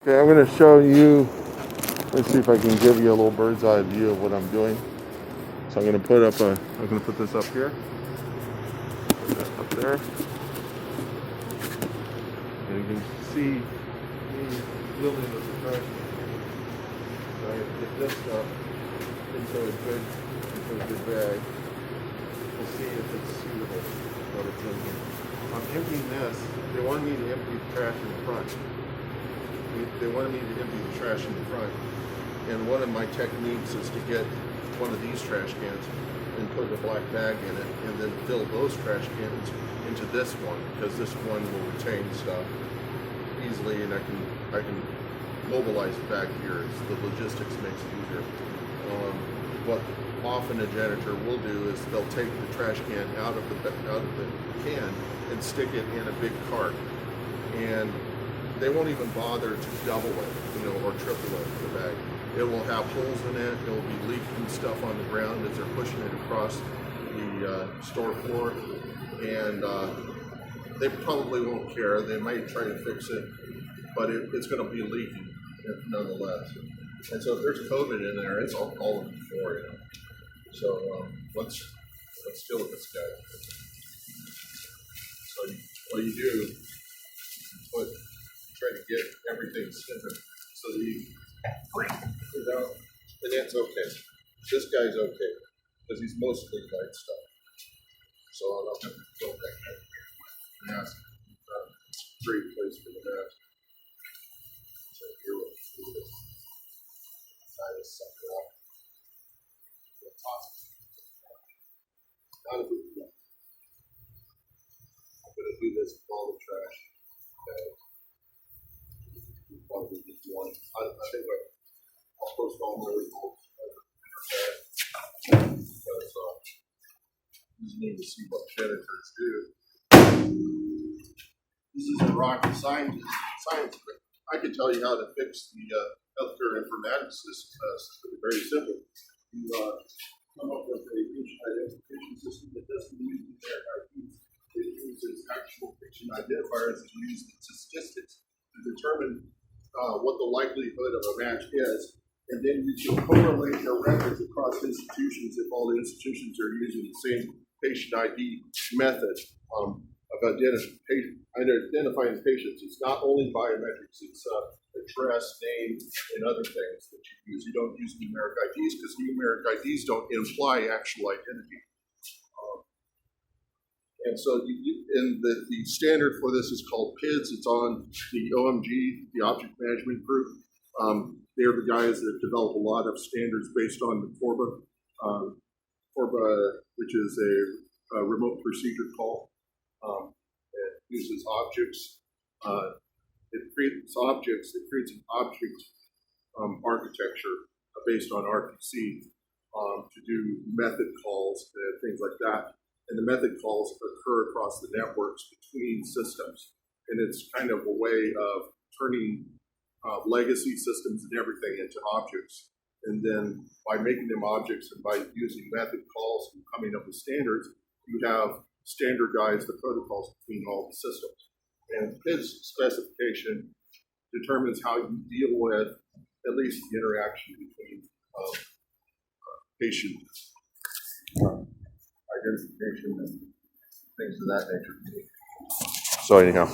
Okay, I'm going to show you, let's see if I can give you a little bird's eye view of what I'm doing. So I'm going to put this up here, put that up there, and you can see me wielding with the trash can. So I'm going to get this stuff into a good bag. We'll see if it's suitable, what it's in here. I'm emptying this. They wanted me to empty the trash in the front. They wanted me to empty the trash in the front. And one of my techniques is to get one of these trash cans and put a black bag in it and then fill those trash cans into this one, because this one will retain stuff easily and I can mobilize it back here. The logistics makes it easier. What often a janitor will do is they'll take the trash can out of the can and stick it in a big cart, and they won't even bother to double it, or triple it, the bag. It will have holes in it. It will be leaking stuff on the ground as they're pushing it across the store floor, and they probably won't care. They might try to fix it, but it's going to be leaking nonetheless. And so if there's COVID in there, it's all over the floor, So let's deal with this guy. So what you do is try to get everything centered so that you break it out, and that's okay. This guy's okay because he's mostly light stuff. So I'll have to go back there. Mask, great place for the mask. So here we'll do this. Tie this sucker up. We'll toss it. Not a big deal. I'm going to do this with all the trash. Probably just one. I think I'll post all my results because you just need to see what janitors do. This isn't rocket science, but I can tell you how to fix the healthcare informatics system. Very simple. You come up with a patient identification system that doesn't use numeric IDs. It uses actual patient identifiers and uses statistics to determine what the likelihood of a match is, and then you can correlate your records across institutions if all the institutions are using the same patient ID method of identifying patients. It's not only biometrics, it's address, name, and other things that you use. You don't use numeric IDs because numeric IDs don't imply actual identity. And so the standard for this is called PIDS. It's on the OMG, the Object Management Group. They're the guys that develop a lot of standards based on the FORBA, which is a remote procedure call. It uses objects. It creates an object architecture based on RPC to do method calls and things like that. And the method calls occur across the networks between systems. And it's kind of a way of turning legacy systems and everything into objects. And then by making them objects and by using method calls and coming up with standards, you have standardized the protocols between all the systems. And PIDS specification determines how you deal with at least the interaction between patient identification and things of that nature. So anyhow.